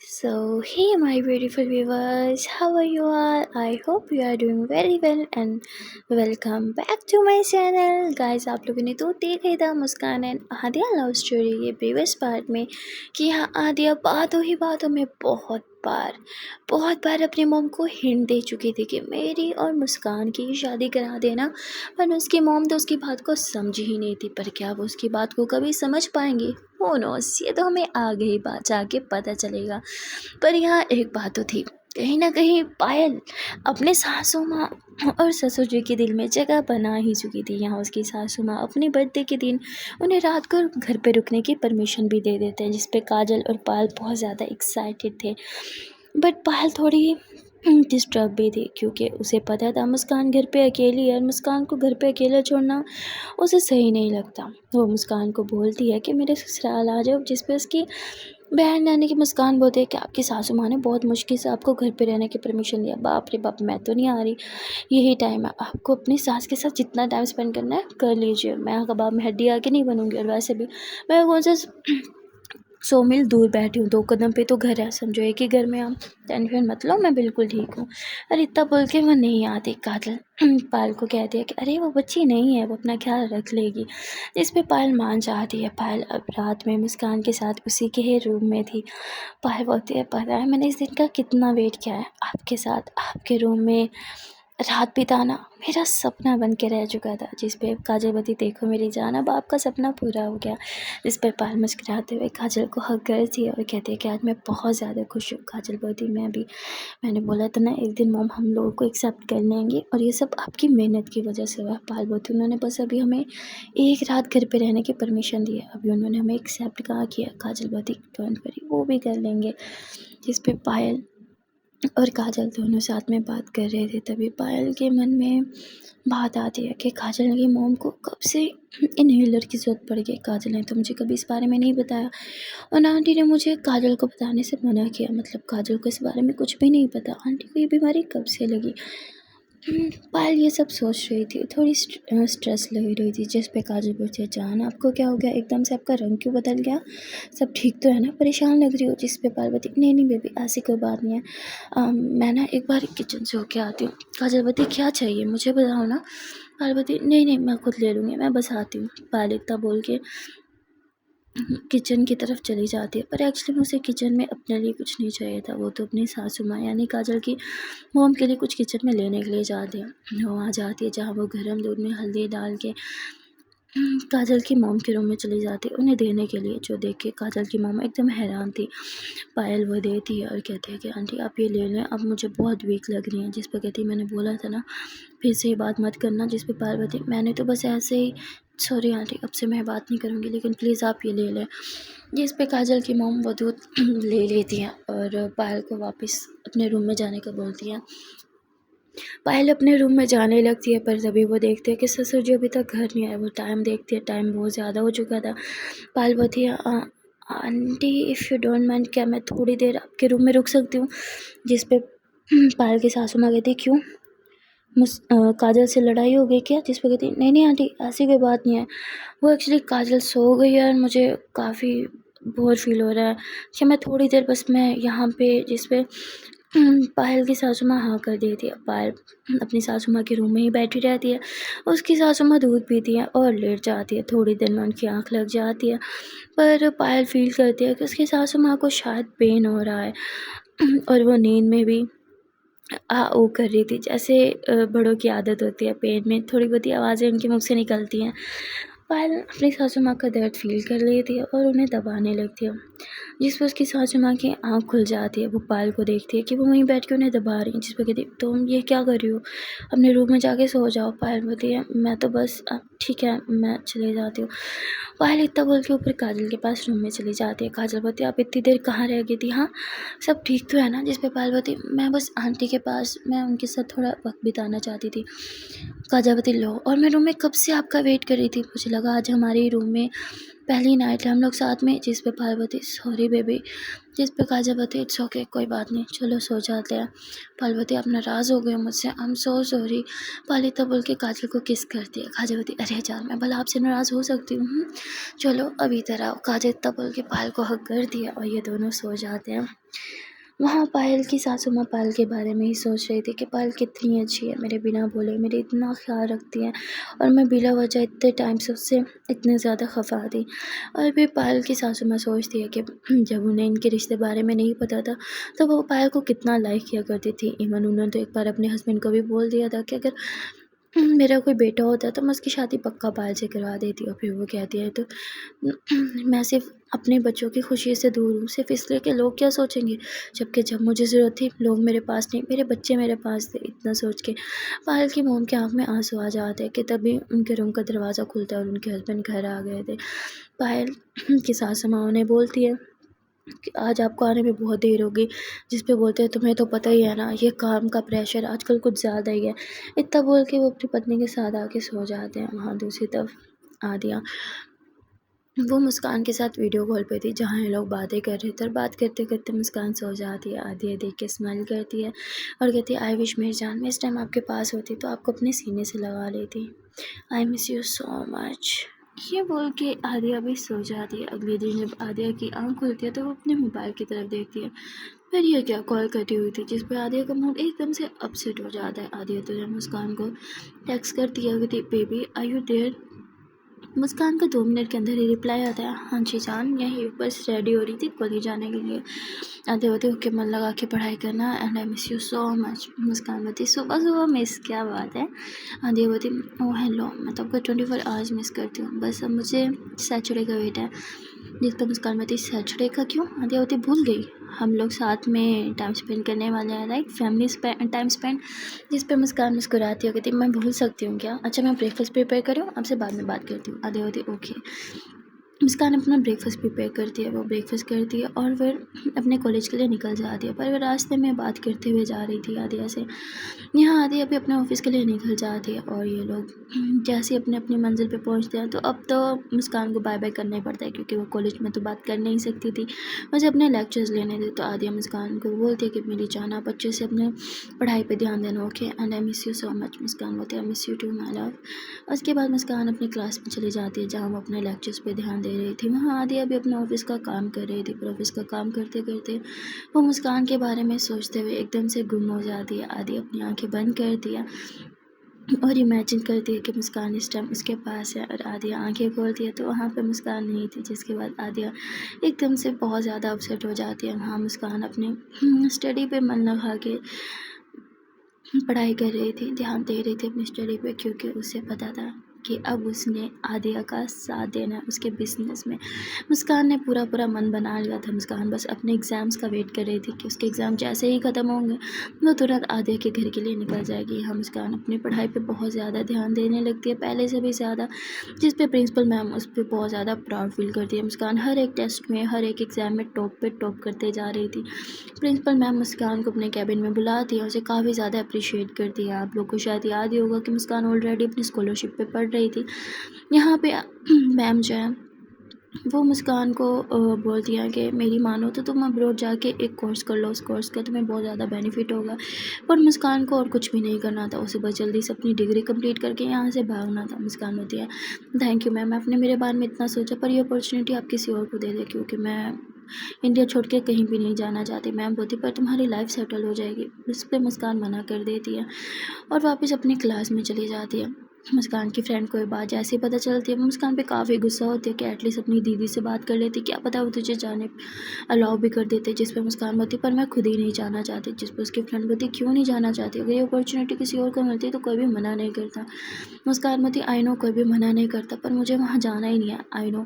So, hey, my beautiful viewers, how are you all? I hope you are doing very well and welcome back to my channel. Guys, आप लोगों ने तो देखा ही था मुस्कान and Adiya love story के previous part में कि हाँ आदिया बातों ही बातों में बहुत बार अपनी मॉम को हिंट दे चुकी थी कि मेरी और मुस्कान की शादी करा देना। पर उसकी मॉम तो उसकी बात को समझ ही नहीं थी। पर क्या वो उसकी बात को कभी समझ पाएंगी? हो नोस, ये तो हमें आगे ही बात जाके पता चलेगा। पर यहाँ एक बात तो थी, कहीं ना कहीं पायल अपने सासू माँ और ससुर जी के दिल में जगह बना ही चुकी थी। यहाँ उसकी सासू माँ अपने बर्थडे के दिन उन्हें रात को घर पे रुकने की परमिशन भी दे देते हैं, जिसपे काजल और पायल बहुत ज़्यादा एक्साइटेड थे। बट पायल थोड़ी डिस्टर्ब भी थी, क्योंकि उसे पता था मुस्कान घर पे अकेली है और मुस्कान को घर पे अकेला छोड़ना उसे सही नहीं लगता। वो मुस्कान को बोलती है कि मेरे ससुराल आ जाओ, जिस पे उसकी बहन यानी कि मुस्कान बोलती है कि आपकी सासू माँ ने बहुत मुश्किल से आपको घर पे रहने की परमिशन दिया। बाप रे बाप, मैं तो नहीं आ रही। यही टाइम है, आपको अपनी सास के साथ जितना टाइम स्पेंड करना है कर लीजिए। मैं कबाब में हड्डी आके नहीं बनूंगी, और वैसे भी मैं कौन सा 100 मील दूर बैठी हूँ, 2 कदम पे तो घर है, समझो एक ही घर में हम। टेंशन मत लो, मैं बिल्कुल ठीक हूँ। अरे इतना बोल के वो नहीं आती। काजल पायल को कहती है कि अरे वो बच्ची नहीं है, वो अपना ख्याल रख लेगी। इस पे पायल मान जाती है। पायल अब रात में मुस्कान के साथ उसी के ही रूम में थी। पायल बोलती है, पता है मैंने इस दिन का कितना वेट किया है, आपके साथ आपके रूम में रात बिताना मेरा सपना बन के रह चुका था। जिस पे काजल बोलती, देखो मेरी जान, अब आपका सपना पूरा हो गया। इस पर पायल मुस्कुराते हुए काजल को हक करती है और कहती है कि आज मैं बहुत ज़्यादा खुश हूँ। काजल बोलती, मैं भी। मैंने बोला था ना एक दिन मॉम हम लोगों को एक्सेप्ट कर लेंगे, और ये सब आपकी मेहनत की वजह से हुआ है। पायल बोलती, उन्होंने बस अभी हमें एक रात घर पे रहने की परमिशन दी है, अभी उन्होंने हमें एक्सेप्ट कहाँ किया। काजल बोलती, डोंट वरी, वो भी कर लेंगे। जिस पे पायल और काजल दोनों साथ में बात कर रहे थे, तभी पायल के मन में बात आती है कि काजल की मॉम को कब से इन्हेलर की ज़रूरत पड़ गई। काजल ने तो मुझे कभी इस बारे में नहीं बताया, और आंटी ने मुझे काजल को बताने से मना किया। मतलब काजल को इस बारे में कुछ भी नहीं पता। आंटी को ये बीमारी कब से लगी? पायल ये सब सोच रही थी, थोड़ी स्ट्रेस लग रही थी। जिस पे काजल पूछे, जान आपको क्या हो गया, एकदम से आपका रंग क्यों बदल गया? सब ठीक तो है ना, परेशान लग रही हो? जिस पे पायल बोलती, नहीं नहीं बेबी, ऐसी कोई बात नहीं है। मैं ना एक बार किचन से होके आती हूँ। काजल बोलती, क्या चाहिए मुझे बताओ ना। पायल बोलती, नहीं नहीं मैं खुद ले लूँगी, मैं बस आती हूँ। पायल इतना बोल के किचन की तरफ चली जाती है। पर एक्चुअली मुझे किचन में अपने लिए कुछ नहीं चाहिए था, वो तो अपनी सासू माँ यानी काजल की मॉम के लिए कुछ किचन में लेने के लिए जाती है। वो वहाँ जाती है जहाँ वो गर्म दूध में हल्दी डाल के काजल की मॉम के रूम में चली जाती है उन्हें देने के लिए, जो देख के काजल की मॉम एकदम हैरान थी। पायल वो देती है और कहती है कि आंटी आप ये ले लें, अब मुझे बहुत वीक लग रही हैं। जिस पर कहती है, मैंने बोला था ना फिर से ये बात मत करना। जिस पे पायल बोलती, मैंने तो बस ऐसे ही, सॉरी आंटी अब से मैं बात नहीं करूँगी, लेकिन प्लीज़ आप ये ले लें। जिस पे काजल की मॉम वो दूध ले लेती है और पायल को वापस अपने रूम में जाने का बोलती है। पायल अपने रूम में जाने लगती है, पर तभी वो देखते हैं कि ससुर जी अभी तक घर नहीं आए। वो टाइम देखती है, टाइम बहुत ज़्यादा हो चुका था। पायल बोलती है, aunty if you don't mind, क्या मैं थोड़ी देर आपके रूम में रुक सकती हूँ? जिस पे पायल की सासू माँ कहती, क्यों, काजल से लड़ाई हो गई क्या? जिस पे कहती, नहीं नहीं आंटी ऐसी कोई बात नहीं है, वो एक्चुअली काजल सो गई है और मुझे काफ़ी बोर फील हो रहा है कि मैं थोड़ी देर बस मैं यहाँ पे। जिस पे पायल की सासू माँ हाँ कर देती है। पायल अपनी सासू माँ के रूम में ही बैठी रहती है। उसकी सासू माँ दूध पीती है और लेट जाती है। थोड़ी देर में उनकी आँख लग जाती है, पर पायल फील करती है कि उसकी सासू माँ को शायद पेन हो रहा है, और वो नींद में भी आ ओ कर रही थी। जैसे बड़ों की आदत होती है, पेट में थोड़ी बहुत आवाज़ें उनके मुख से निकलती हैं। पायल अपनी सासू माँ का दर्द फील कर लेती है और उन्हें दबाने लगती है। जिस पर उसकी सासू माँ की आँख खुल जाती है। वो पायल को देखती है कि वो वहीं बैठ के उन्हें दबा रही हैं। जिस पर कहती, तुम ये क्या कर रही हो, अपने रूम में जाके सो जाओ। पायल बोलती है, मैं तो बस ठीक है मैं चले जाती हूँ। पायल इतना बोल के ऊपर काजल के पास रूम में चली जाती है। काजल बोलती है, आप इतनी देर कहाँ रह गई थी, हाँ सब ठीक तो है ना? जिस पे पायल बोलती, मैं बस आंटी के पास, मैं उनके साथ थोड़ा वक्त बिताना चाहती थी। काजल बोलती, लो, और मैं रूम में कब से आपका वेट कर रही थी, मुझे लगा आज हमारे ही रूम में पहली नाइट है हम लोग साथ में, जिस पे पार्वती सॉरी बेबी, जिस पे काजल इट्स ओके कोई बात नहीं चलो सो जाते हैं। पार्वती आप नाराज़ हो गए मुझसे, I am so sorry. Palita बोल के काजल को किस करती है। काजलवती अरे यार मैं भला आपसे नाराज़ हो सकती हूँ। चलो अब इधर आओ। काजल इतना बोल के पायल को हक कर दिया और ये दोनों सो जाते हैं। वहाँ पायल की सासू माँ पायल के बारे में ही सोच रही थी कि पायल कितनी अच्छी है, मेरे बिना बोले मेरे इतना ख्याल रखती है और मैं बिला वजह इतने टाइम से उससे इतने ज़्यादा खफा थी। और फिर पायल की सासू माँ सोचती है कि जब उन्हें इनके रिश्ते बारे में नहीं पता था तो वो पायल को कितना लाइक किया करती थी। इवन उन्होंने तो एक बार अपने हस्बैंड को भी बोल दिया था कि अगर मेरा कोई बेटा होता तो मैं उसकी शादी पक्का पायल से करवा देती। और फिर वो कहती है तो मैं सिर्फ अपने बच्चों की खुशी से दूर हूँ, सिर्फ इसलिए कि लोग क्या सोचेंगे, जबकि जब मुझे ज़रूरत थी लोग मेरे पास नहीं, मेरे बच्चे मेरे पास थे। इतना सोच के पायल की मोम की आँख में आंसू आ जाते हैं कि तभी उनके रूम का दरवाज़ा खुलता है और उनके हस्बैंड घर आ गए थे। पायल की सासू माँ उन्हें बोलती है कि आज आपको आने में बहुत देर होगी, जिस पे बोलते हैं तुम्हें तो पता ही है ना ये काम का प्रेशर आजकल कुछ ज़्यादा ही है। इतना बोल के वो अपनी पत्नी के साथ आके सो जाते हैं। वहाँ दूसरी तरफ आदिया वो मुस्कान के साथ वीडियो कॉल पे थी जहाँ ये लोग बातें कर रहे थे और बात करते करते मुस्कान सो जाती है। आदिया देख के स्माइल करती है और कहती है आई विश मेरी जान मैं इस टाइम आपके पास होती तो आपको अपने सीने से लगा लेती। आई मिस यू सो मच। ये बोल के आदिया भी सो जाती है। अगले दिन जब आदिया की आँख खुलती है तो वो अपने मोबाइल की तरफ देखती है। फिर ये क्या कॉल कटी हुई थी, जिस पर आदिया का मूड एकदम से अपसेट हो जाता है। आदिया तो मुस्कान को टेक्स्ट करती है कि बेबी आर यू देयर। मुस्कान का 2 मिनट के अंदर ही रिप्लाई आता है हाँ जी जान यहीं बस रेडी हो रही थी कॉलेज जाने के लिए। आदित्य ओके मन लगा के पढ़ाई करना and I miss you so much. Muskan बोती सुबह सुबह मिस क्या बात है। आदित्य ओह हेलो मैं तो आपको 24 आवर्स मिस करती हूँ, बस अब मुझे सैटरडे का वेट है। जिस पर मुस्कान बोती सैटरडे का क्यों। आदित्य भूल गई हम लोग साथ में टाइम स्पेंड करने वाले हैं राइट, फैमिली टाइम स्पेंड। जिस पे मुस्कान मुस्कुराती हो कहती मैं भूल सकती हूँ क्या। अच्छा मैं ब्रेकफास्ट प्रिपेयर करूँ आपसे बाद में बात करती हूँ। आदित्य होती ओके। मुस्कान अपना ब्रेकफास्ट प्रिपेयर करती है, वो ब्रेकफास्ट करती है और फिर अपने कॉलेज के लिए निकल जाती है। पर वह रास्ते में बात करते हुए जा रही थी आदिया से। यहाँ आदिया भी अपने ऑफिस के लिए निकल जाती है और ये लोग जैसे अपने अपनी मंजिल पे पहुँचते हैं तो अब तो मुस्कान को बाय बाय करना ही पड़ता है क्योंकि वो कॉलेज में तो बात कर नहीं सकती थी, मुझे अपने लेक्चर्स लेने थे। तो आदिया मुस्कान को बोलती है कि मेरी जान आप अच्छे से अपने पढ़ाई पर ध्यान देना okay and I miss you so much. Muskan बोलती है I miss you too my love. उसके बाद मुस्कान अपनी क्लास में चली जाती है जहाँ वो अपने लेक्चर्स पे ध्यान दे रही थी। वहाँ आदिया भी अपने ऑफिस का काम कर रही थी, पर ऑफिस का काम करते करते वो मुस्कान के बारे में सोचते हुए एकदम से गुम हो जाती है। आदिया अपनी आंखें बंद करती है और इमेजिन करती है कि मुस्कान इस टाइम उसके पास है और आदिया आंखें खोलती है तो वहाँ पे मुस्कान नहीं थी। जिसके बाद आदिया एकदम से बहुत ज़्यादा अपसेट हो जाती है। वहाँ मुस्कान अपने स्टडी पे मन लगा के पढ़ाई कर रही थी, ध्यान दे रही थी अपनी स्टडी पे क्योंकि उसे पता था कि अब उसने आदिया का साथ देना है उसके बिजनेस में। मुस्कान ने पूरा मन बना लिया था। मुस्कान बस अपने एग्ज़ाम्स का वेट कर रही थी कि उसके एग्ज़ाम जैसे ही ख़त्म होंगे वो तुरंत आदिया के घर के लिए निकल जाएगी। यहाँ मुस्कान अपनी पढ़ाई पे बहुत ज़्यादा ध्यान देने लगती है, पहले से भी ज़्यादा, जिस पे प्रिंसिपल मैम उस पर बहुत ज़्यादा प्राउड फील करती है। मुस्कान हर एक टेस्ट में हर एक एग्ज़ाम में टॉप पे टॉप करते जा रही थी। प्रिंसिपल मैम मुस्कान को अपने कैबिन में बुलाती है, उसे काफ़ी ज़्यादा अप्रिशिएट करती है। आप लोग को शायद याद ही होगा कि मुस्कान ऑलरेडी अपनी स्कॉलरशिप पे पढ़ रही थी। यहाँ पे मैम जो है वो मुस्कान को बोलती हैं कि मेरी मानो तो तुम अब्रॉड जाके एक कोर्स कर लो, उस कोर्स का तुम्हें बहुत ज़्यादा बेनिफिट होगा। पर मुस्कान को और कुछ भी नहीं करना था, उसे बस जल्दी से अपनी डिग्री कंप्लीट करके यहाँ से भागना था। मुस्कान होती है थैंक यू मैम, आपने मेरे बारे में इतना सोचा, पर ये अपॉर्चुनिटी आप किसी और को दे दें क्योंकि मैं इंडिया छोड़ के कहीं भी नहीं जाना चाहती। मैम बोलती पर तुम्हारी लाइफ सेटल हो जाएगी। इस पर मुस्कान मना कर देती है और वापस अपनी क्लास में चली जाती है। मुस्कान की फ्रेंड को ये बात जैसे ही पता चलती है मुस्कान पे काफ़ी गुस्सा होती है कि एटलीस्ट अपनी दीदी से बात कर लेती, क्या पता वो तुझे जाने अलाउ भी कर देते। जिस पर मुस्कान बोलती पर मैं खुद ही नहीं जाना चाहती। जिस पर उसकी फ्रेंड बोलती क्यों नहीं जाना चाहती, अगर ये अपॉर्चुनिटी किसी और को मिलती तो कोई भी मना नहीं करता। मुस्कान बोलती आई नो कोई भी मना नहीं करता पर मुझे वहाँ जाना ही नहीं है। आई नो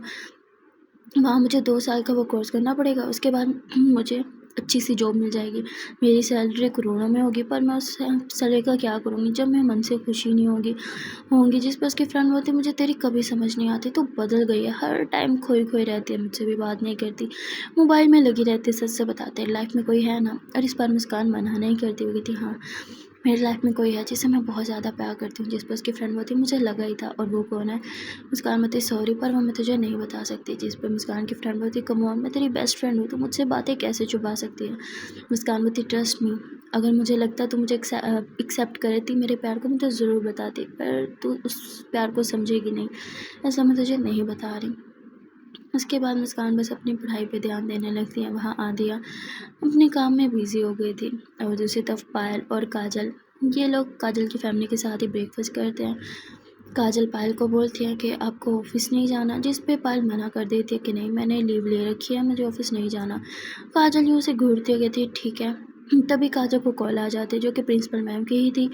वहाँ मुझे 2 साल का वो कोर्स करना पड़ेगा, उसके बाद मुझे अच्छी सी जॉब मिल जाएगी। मेरी सैलरी करोड़ों में होगी पर मैं उस सैलरी का क्या करूँगी जब मैं मन से खुशी नहीं होंगी। जिस पर उसकी फ्रेंड बोलती मुझे तेरी कभी समझ नहीं आती, तो बदल गई है, हर टाइम खोई खोई रहती है, मुझसे भी बात नहीं करती, मोबाइल में लगी रहती है, सच से बताते हैं लाइफ में कोई है ना। और इस बार मुस्कान मना नहीं करती, वो कहती हाँ मेरी लाइफ में कोई है जिसे मैं बहुत ज़्यादा प्यार करती हूँ, जिस पर उसकी फ्रेंड होती मुझे लगा ही था, और वो कौन है? मुस्कान बोलती सॉरी पर वो मैं तुझे नहीं बता सकती। जिस पर मुस्कान की फ्रेंड बोलती कम ऑन, मैं तेरी बेस्ट फ्रेंड हूँ, तो मुझसे बातें कैसे छुपा सकती है? मुस्कान बोलती ट्रस्ट मी, अगर मुझे लगता तो मुझे एक्सेप्ट करती मेरे प्यार को, मैं तो ज़रूर बताती, पर तू उस प्यार को समझेगी नहीं, ऐसा मैं तुझे नहीं बता रही। उसके बाद मुस्कान बस अपनी पढ़ाई पे ध्यान देने लगती है। वहाँ आदिया अपने काम में बिज़ी हो गई थी, और दूसरी तरफ पायल और काजल, ये लोग काजल की फैमिली के साथ ही ब्रेकफास्ट करते हैं। काजल पायल को बोलती है कि आपको ऑफिस नहीं जाना, जिस पे पायल मना कर देती है कि नहीं, मैंने लीव ले रखी है, मुझे ऑफिस नहीं जाना। काजल यूँ से घूरती है, कहती है ठीक है। तभी काजल को कॉल आ जाती है, जो कि प्रिंसिपल मैम की ही थी,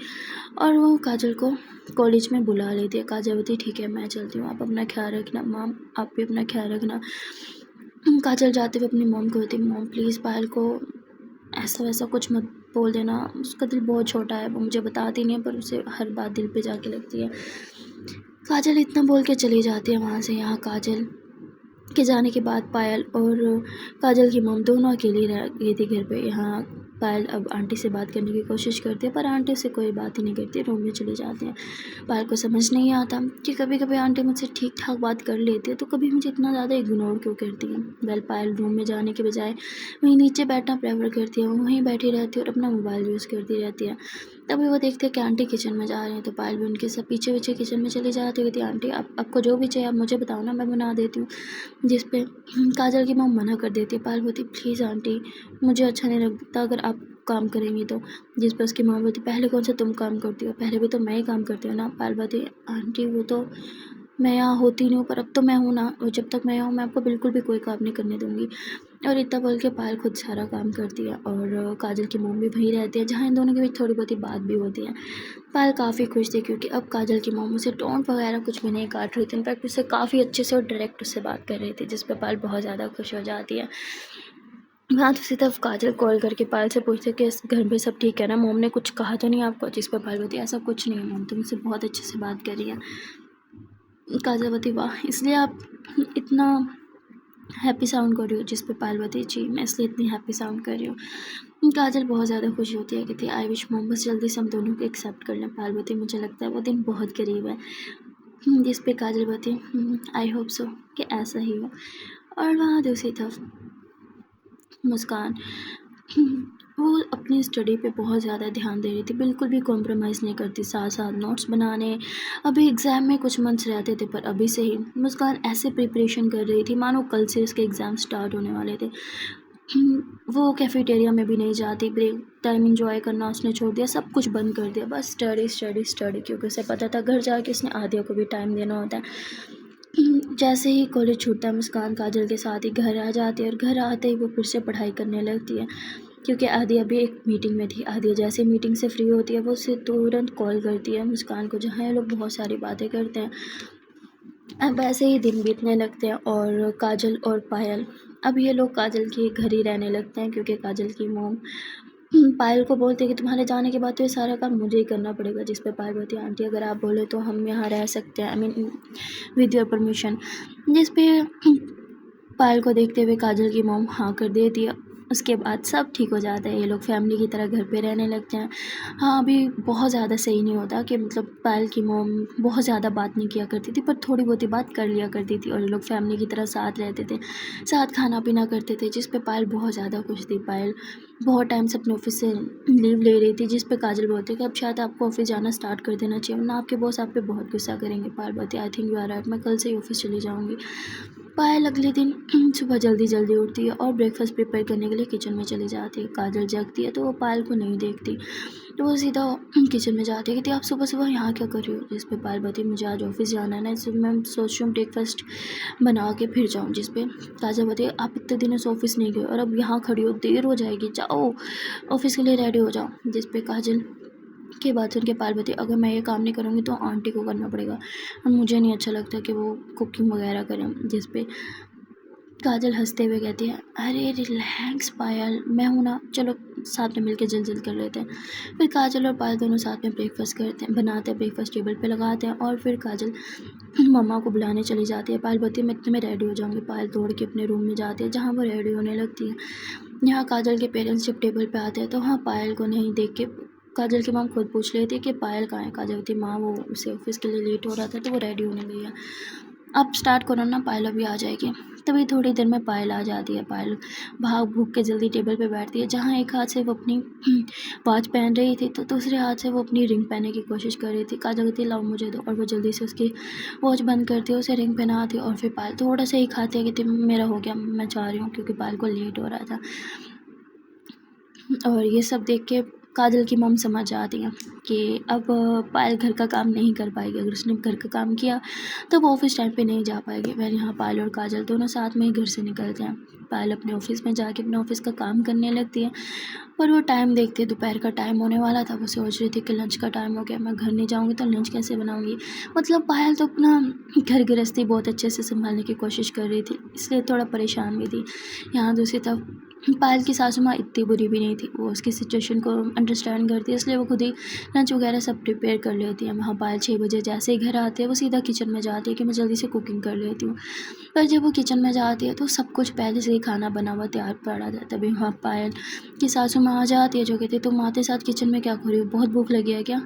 और वो काजल को कॉलेज में बुला लेती है। काजल बोलती ठीक है मैं चलती हूँ, आप अपना ख्याल रखना, मैम आप भी अपना ख्याल रखना। काजल जाते हुए अपनी मॉम को बोलती मॉम प्लीज़ पायल को ऐसा वैसा कुछ मत बोल देना, उसका दिल बहुत छोटा है, वो मुझे बताती नहीं है पर उसे हर बात दिल पे जाके लगती है। काजल इतना बोल के चली जाती है वहाँ से। यहाँ काजल के जाने के बाद पायल और काजल की मॉम दोनों अकेली रह गई थी घर पे। यहाँ पायल अब आंटी से बात करने की कोशिश करती है, पर आंटी से कोई बात ही नहीं करती, रूम में चली जाती है। पायल को समझ नहीं आता कि कभी कभी आंटी मुझसे ठीक ठाक बात कर लेती है, तो कभी मुझे इतना ज़्यादा इग्नोर क्यों करती है। वेल पायल रूम में जाने के बजाय वहीं नीचे बैठना प्रेफर करती है, वहीं बैठी रहती है और अपना मोबाइल यूज़ करती रहती है। तभी वो देखते हैं कि आंटी किचन में जा रही हैं, तो पायल भी उनके सब पीछे पीछे किचन में चली जाती है। आंटी आपको जो भी चाहिए आप मुझे बताओ ना, मैं बना देती हूँ। जिस पे काजल की मॉम मना कर देती है। पायल बोलती प्लीज़ आंटी मुझे अच्छा नहीं लगता अगर आप काम करेंगी तो। जिस पर उसकी मॉम बोलती पहले कौन सा तुम काम करती हो, पहले भी तो मैं ही काम करती हूँ ना। पायल बोलती आंटी वो तो मैं यहाँ होती नहीं हूँ, पर अब तो मैं हूँ ना, और जब तक मैं हूँ मैं आपको बिल्कुल भी कोई काम नहीं करने दूँगी। और इतना बोल के पायल खुद सारा काम करती है, और काजल की मॉम भी वहीं रहती है, जहाँ इन दोनों के बीच थोड़ी बहुत बात भी होती है। पायल काफ़ी खुश थी, क्योंकि अब काजल की मॉम उसे टोंट वगैरह कुछ भी नहीं काट रही थी, इनफैक्ट उससे काफ़ी अच्छे से और डायरेक्ट उससे बात कर रही थी, जिस पर पायल बहुत ज़्यादा खुश हो जाती है। हाँ, दूसरी तरफ काजल कॉल करके पायल से पूछती है कि इस घर में सब ठीक है ना, मॉम ने कुछ कहा तो नहीं आपको? जिस पर पायल बोलती है ऐसा कुछ नहीं है मॉम, तुम मुझसे बहुत अच्छे से बात कर रही है। काजल बोलती वाह, इसलिए आप इतना हैप्पी साउंड कर रही हो? जिस पे पायल बोलती जी मैं इसलिए इतनी हैप्पी साउंड कर रही हूँ। काजल बहुत ज़्यादा खुश होती है, कहती आई विश मॉम बस जल्दी से हम दोनों को एक्सेप्ट कर लें। पायल बोलती मुझे लगता है वो दिन बहुत करीब है। जिस पे काजल बोलती आई होप सो कि ऐसा ही हो। और वहाँ दूसरी तरफ मुस्कान वो अपनी स्टडी पे बहुत ज़्यादा ध्यान दे रही थी, बिल्कुल भी कॉम्प्रोमाइज़ नहीं करती, साथ साथ नोट्स बनाने। अभी एग्ज़ाम में कुछ मंथ्स रहते थे, पर अभी से ही मुस्कान ऐसे प्रिपरेशन कर रही थी मानो कल से उसके एग्ज़ाम स्टार्ट होने वाले थे। वो कैफेटेरिया में भी नहीं जाती, ब्रेक टाइम एंजॉय करना उसने छोड़ दिया, सब कुछ बंद कर दिया, बस स्टडी स्टडी स्टडी, क्योंकि उसे पता था घर जाके उसने आदिया को भी टाइम देना होता है। जैसे ही कॉलेज छूटता है मुस्कान काजल के साथ ही घर आ जाती है, और घर आते ही वो फिर से पढ़ाई करने लगती है, क्योंकि आदिया भी एक मीटिंग में थी। आदिया जैसे मीटिंग से फ्री होती है वो उसे तुरंत कॉल करती है मुस्कान को, जहाँ ये लोग बहुत सारी बातें करते हैं। अब ऐसे ही दिन बीतने लगते हैं, और काजल और पायल अब ये लोग काजल के घर ही रहने लगते हैं, क्योंकि काजल की मॉम पायल को बोलती है कि तुम्हारे जाने के बाद तो ये सारा काम मुझे ही करना पड़ेगा। जिस पे पायल बोलती है आंटी अगर आप बोले तो हम यहाँ रह सकते हैं, I mean with your permission. जिस पे पायल को देखते हुए काजल की मॉम हाँ कर देती है। उसके बाद सब ठीक हो जाता है, ये लोग फैमिली की तरह घर पे रहने लगते हैं। हाँ, अभी बहुत ज़्यादा सही नहीं होता कि मतलब पायल की मॉम बहुत ज़्यादा बात नहीं किया करती थी, पर थोड़ी बहुत ही बात कर लिया करती थी, और ये लोग फैमिली की तरह साथ रहते थे, साथ खाना पीना करते थे, जिस पे पायल बहुत ज़्यादा खुश थी। पायल बहुत टाइम से अपने ऑफिस से लीव ले रही थी, जिस पे काजल बोलती है कि अब शायद आपको ऑफिस जाना स्टार्ट कर देना चाहिए, वरना आपके बॉस आप पे बहुत गुस्सा करेंगे। पायल बोलती है I think you are right, मैं कल से ही ऑफिस चली जाऊँगी। पायल अगले दिन सुबह जल्दी उठती है और ब्रेकफास्ट प्रिपेयर करने के लिए किचन में चली जाती है। काजल जगती है तो वो पायल को नहीं देखती, तो वो सीधा किचन में जाती है, कहती आप सुबह सुबह यहाँ क्या कर रही हो? जिस पे पायल बोलती मुझे आज ऑफिस जाना है ना, इसलिए मैं सोच रही हूँ ब्रेकफास्ट बना के फिर जाऊँ। जिस पे काजल बोलती है आप इतने दिनों से ऑफिस नहीं गए और अब यहाँ खड़ी हो, देर हो जाएगी, जाओ ऑफिस के लिए रेडी हो जाओ। जिस पे काजल की बात सुन के पायल बोलती अगर मैं ये काम नहीं करूँगी तो आंटी को करना पड़ेगा, और मुझे नहीं अच्छा लगता कि वो कुकिंग वगैरह करें। जिस पे काजल हंसते हुए कहती है अरे रिलैक्स पायल, मैं हूँ ना, चलो साथ में मिलके जल्द कर लेते हैं। फिर काजल और पायल दोनों साथ में ब्रेकफास्ट करते हैं, बनाते हैं, ब्रेकफास्ट टेबल पे लगाते हैं, और फिर काजल मम्मा को बुलाने चली जाती है। पायल बोलती है मैं इतने में रेडी हो जाऊँगी। पायल दौड़ के अपने रूम में जाती है, जहाँ वो रेडी होने लगती है। यहाँ काजल के पेरेंट्स जब टेबल पे आते हैं तो वहाँ पायल को नहीं देख के काजल की मॉम खुद पूछ रही थी कि पायल कहाँ है। काजल बोलती माँ वो उसे ऑफिस के लिए लेट हो रहा था तो वो रेडी होने गई है। अब स्टार्ट करो ना, पायल अभी आ जाएगी। तभी थोड़ी देर में पायल आ जाती है। पायल भाग भूग के जल्दी टेबल पे बैठती है। जहाँ एक हाथ से वो अपनी वॉच पहन रही थी तो दूसरे हाथ से वो अपनी रिंग पहनने की कोशिश कर रही थी। काजल कहती लाओ मुझे दो, और वो जल्दी से उसकी वॉच बंद करती है, उसे रिंग पहनाती है। और फिर पायल थोड़ा सा ही खाती है, कहती मेरा हो गया, मैं जा रही हूँ, क्योंकि पायल को लेट हो रहा था। और ये सब देख के काजल की मॉम समझ जाती है कि अब पायल घर का काम नहीं कर पाएगी। अगर उसने घर का काम किया तो वो ऑफिस टाइम पे नहीं जा पाएगी। वह यहाँ पायल और काजल दोनों साथ में ही घर से निकलते हैं। पायल अपने ऑफिस में जाके अपने ऑफिस का काम करने लगती है। पर वो टाइम देखती है, दोपहर का टाइम होने वाला था। वो सोच रही थी कि लंच का टाइम हो गया, मैं घर नहीं जाऊँगी तो लंच कैसे बनाऊँगी। मतलब पायल तो अपना घर गृहस्थी बहुत अच्छे से संभालने की कोशिश कर रही थी, इसलिए थोड़ा परेशान भी थी। यहाँ दूसरी तरफ पायल की सासू माँ इतनी बुरी भी नहीं थी, वो उसकी सिचुएशन को अंडरस्टैंड करती है, इसलिए वो खुद ही लंच वगैरह सब प्रिपेयर कर लेती है। वहाँ पायल 6 बजे जैसे ही घर आती है वो सीधा किचन में जाती है कि मैं जल्दी से कुकिंग कर लेती हूँ। पर जब वो किचन में जाती है तो सब कुछ पहले से ही खाना बना हुआ तैयार पड़ा था। तभी वहाँ पायल की सासू माँ आ जाती है, जो कहती है तुम आते साथ किचन में क्या कर रही हो, बहुत भूख लगी है क्या।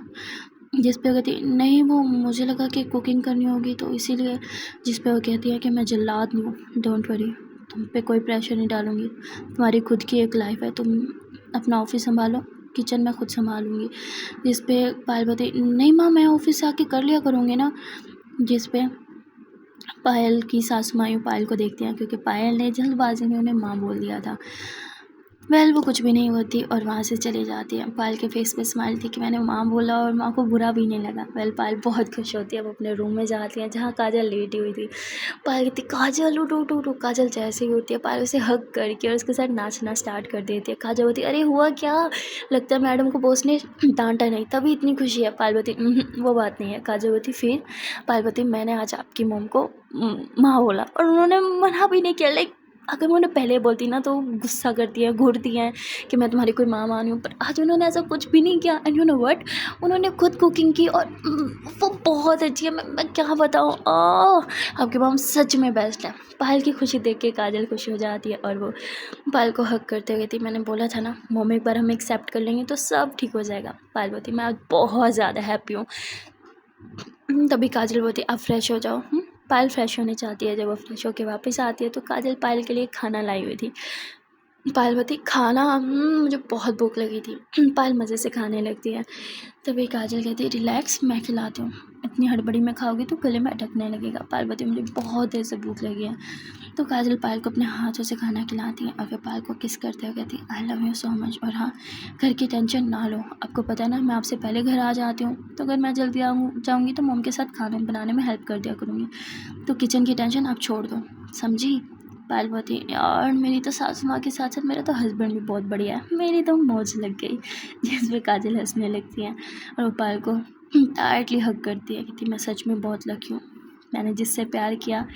जिस पे वो कहती नहीं, वो मुझे लगा कि कुकिंग करनी होगी तो इसीलिए। जिस पे वो कहती है कि मैं जल्लाद नहीं हूँ, डोंट वरी, तुम पे कोई प्रेशर नहीं डालूँगी, तुम्हारी खुद की एक लाइफ है, तुम अपना ऑफिस संभालो, किचन में खुद संभालूँगी। जिस पे पायल बोलती नहीं माँ, मैं ऑफिस से आके कर लिया करूँगी ना। जिस पे पायल की सासू माँ पायल को देखती हैं, क्योंकि पायल ने जल्दबाजी में उन्हें माँ बोल दिया था। वो कुछ भी नहीं होती और वहाँ से चली जाती है। पायल के फेस पे स्माइल थी कि मैंने माँ बोला और माँ को बुरा भी नहीं लगा। पायल बहुत खुश होती है। वो अपने रूम में जाती है जहाँ काजल लेटी हुई थी। पायल कहती काजल उठ उठ उठ। काजल जैसे ही उठती है पायल उसे हग करके और उसके साथ नाचना स्टार्ट कर देती है। काजल बोलती अरे हुआ क्या, लगता है मैडम को बॉस ने डांटा नहीं तभी इतनी खुशी है। पायल बोलती वो बात नहीं है। काजल बोलती फिर। पायल बोलती मैंने आज आपकी मॉम को माँ बोला और उन्होंने मना भी नहीं किया। लाइक अगर मैं उन्हें पहले बोलती ना तो गुस्सा करती है, घूरती हैं कि मैं तुम्हारी कोई माँ मानी हूँ, पर आज उन्होंने ऐसा कुछ भी नहीं किया। एंड यू नो व्हाट, उन्होंने खुद कुकिंग की और वो बहुत अच्छी है। मैं क्या बताऊँ, आपकी मॉम सच में बेस्ट है। पायल की खुशी देख के काजल खुश हो जाती है और वो पायल को हक करते हुए कहती मैंने बोला था ना मॉम, एक बार हम एक्सेप्ट कर लेंगे तो सब ठीक हो जाएगा। पायल बोलती मैं आज बहुत ज़्यादा हैप्पी हूँ। तभी काजल बोलती आप फ्रेश हो जाओ। पायल फ्रेश होने चाहती है। जब वो फ्रेश होकर वापस आती है तो काजल पायल के लिए खाना लाई हुई थी। पायल बोलती खाना, मुझे बहुत भूख लगी थी। पायल मज़े से खाने लगती है। तभी काजल कहती है रिलैक्स, मैं खिलाती हूँ, इतनी हड़बड़ी में खाओगी तो गले में अटकने लगेगा। पायल बोलती मुझे बहुत देर से भूख लगी है। तो काजल पायल को अपने हाथों से खाना खिलाती है और फिर पायल को किस करते हुए कहती है I love you so much. और हाँ, घर की टेंशन ना लो, आपको पता है ना मैं आपसे पहले घर आ जाती हूँ, तो अगर मैं जल्दी जाऊँगी तो मॉम के साथ खाना बनाने में हेल्प कर दिया करूँगी, तो किचन की टेंशन आप छोड़ दो, समझी। पायल बोलती यार मेरी तो सासू माँ के साथ साथ मेरा तो हस्बैंड भी बहुत बढ़िया है, मेरी तो मौज लग गई। जिस पे काजल हंसने लगती है और वो पायल को टाइटली हग करती है, कहती मैं सच में बहुत लकी हूँ, मैंने जिससे प्यार किया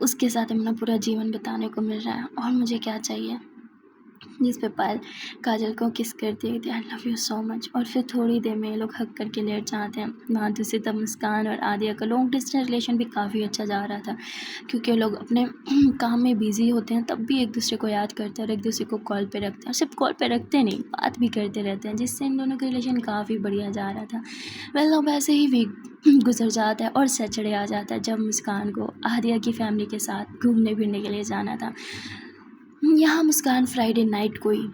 उसके साथ अपना पूरा जीवन बिताने को मिल रहा है और मुझे क्या चाहिए। जिस पे पायल काजल को किस करती है I love you so much. और फिर थोड़ी देर में ये लोग हक करके लेट जाते हैं। वहाँ दूसरी तरफ मुस्कान और आदिया का लॉन्ग डिस्टेंस रिलेशन भी काफ़ी अच्छा जा रहा था, क्योंकि लोग अपने काम में बिजी होते हैं तब भी एक दूसरे को याद करते हैं और एक दूसरे को कॉल पे रखते हैं, और सिर्फ कॉल पे रखते नहीं बात भी करते रहते हैं, जिससे इन दोनों का रिलेशन काफ़ी बढ़िया जा रहा था। अब ऐसे ही वीक गुजर जाता है और सैटरडे आ जाता है जब मुस्कान को आदिया की फैमिली के साथ घूमने फिरने के लिए जाना था। यहाँ मुस्कान फ्राइडे नाइट को ही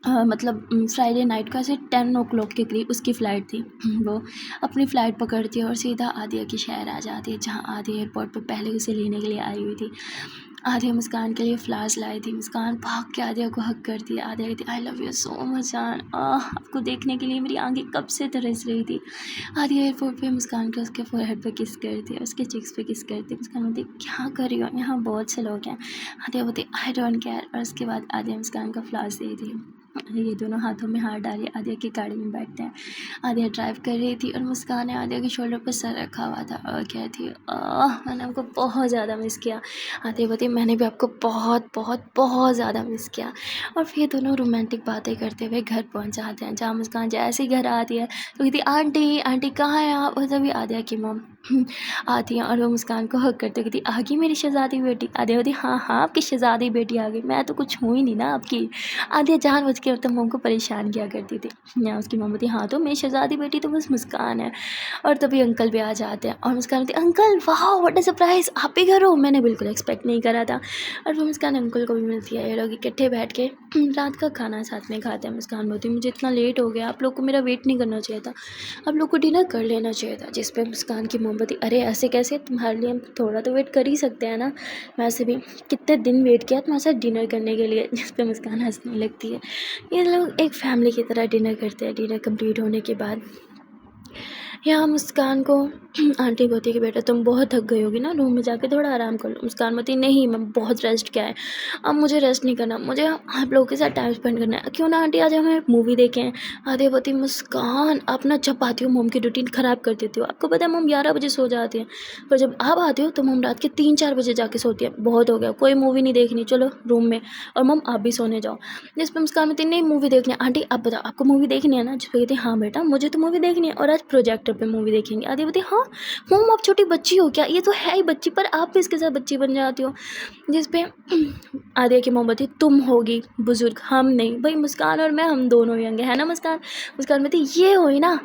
मतलब फ्राइडे नाइट का ऐसे 10 o'clock के करीब उसकी फ़्लाइट थी। वो अपनी फ़्लाइट पकड़ती है और सीधा आदिया के शहर आ जाती है, जहाँ आदिया एयरपोर्ट पे पहले उसे लेने के लिए आई हुई थी। आदिया मुस्कान के लिए फ्लावर्स लाई थी। मुस्कान भाग के आदिया को हग करती है। आदिया कहती I love you so much जान, आपको देखने के लिए मेरी आंखें कब से तरस रही थी। आदिया एयरपोर्ट पे मुस्कान को उसके फोरहेड पे किस करती है, उसके चिक्स पे किस करती है। मुस्कान बोलती क्या कर रही हो, यहाँ बहुत से लोग हैं। आदिया बोलती आई डोंट केयर। और उसके बाद आदिया मुस्कान का फ्लावर्स दे दी। ये दोनों हाथों में हाथ डाले आदिया की गाड़ी में बैठते हैं। आदिया ड्राइव कर रही थी और मुस्कान ने आदिया के शोल्डर पर सर रखा हुआ था और कहती मैंने आपको बहुत ज़्यादा मिस किया। आदिया बोलती मैंने भी आपको बहुत बहुत बहुत ज़्यादा मिस किया। और फिर दोनों रोमांटिक बातें करते हुए घर पहुंच जाते हैं, जहाँ मुस्कान जैसे ही घर आती है तो कहती आंटी आंटी कहाँ है आप। और तभी आदिया की मॉम आती है और वो मुस्कान को हक करते कहती आ गई मेरी शहजादी बेटी। आदिया बोलती हाँ हाँ आपकी शहजादी बेटी आ गई, मैं तो कुछ हूँ ही नहीं ना आपकी। आदिया जानबूझ उसके मतलब मॉम को परेशान किया करती थी। यहाँ उसकी मॉम बोलती हाँ तो मेरी शहज़ादी बेटी तो बस मुस्कान है। और तभी अंकल भी आ जाते हैं और मुस्कान बोलती अंकल वाह व्हाट अ सरप्राइज़, आप ही घर हो, मैंने बिल्कुल एक्सपेक्ट नहीं करा था। और फिर मुस्कान अंकल को भी मिलती है, ये लोग इकट्ठे बैठ के रात का खाना साथ में खाते हैं। मुस्कान बोलती मुझे इतना लेट हो गया, आप लोग को मेरा वेट नहीं करना चाहिए था, आप लोग को डिनर कर लेना चाहिए था। जिस पे मुस्कान की मॉम बोलती अरे ऐसे कैसे, तुम्हारे लिए हम थोड़ा तो वेट कर ही सकते हैं ना, वैसे भी कितने दिन वेट किया तुम्हारे साथ डिनर करने के लिए। जिस पे मुस्कान हंसने लगती है। ये लोग एक फैमिली की तरह डिनर करते हैं। डिनर कंप्लीट होने के बाद यहाँ मुस्कान को आंटी बोलती है कि बेटा तुम बहुत थक गई होगी ना, रूम में जाके थोड़ा आराम कर लो। मुस्कान बोलती नहीं मैं बहुत रेस्ट किया है, अब मुझे रेस्ट नहीं करना, मुझे आप लोगों के साथ टाइम स्पेंड करना है। क्यों ना आंटी आज हमें मूवी देखें। आधे बोलती मुस्कान आप ना जब आती हो मोम की रूटीन ख़राब कर देती हो, आपको पता है मोम 11 बजे सो जाती है, पर जब आप आते हो तो मोम रात के 3-4 बजे जाके सोती है। बहुत हो गया, कोई मूवी नहीं देखनी, चलो रूम में, और मोम आप भी सोने जाओ। जिस पर मुस्कान बोलती नहीं मूवी देखनी है। आंटी आप बताओ आपको मूवी देखनी है ना। जिस पर कहती हाँ बेटा मुझे तो मूवी देखनी है और आज प्रोजेक्टर पे मूवी देखेंगे। आदि बोलती हाँ मोम आप छोटी बच्ची हो क्या, ये तो है ही बच्ची, पर आप भी इसके साथ बच्ची बन जाती हो। जिस पे आदिया की मोम बोलती तुम होगी बुजुर्ग, हम नहीं। भाई मुस्कान और मैं हम दोनों यंग है ना मुस्कान। मुस्कान बोलती ये हुई ना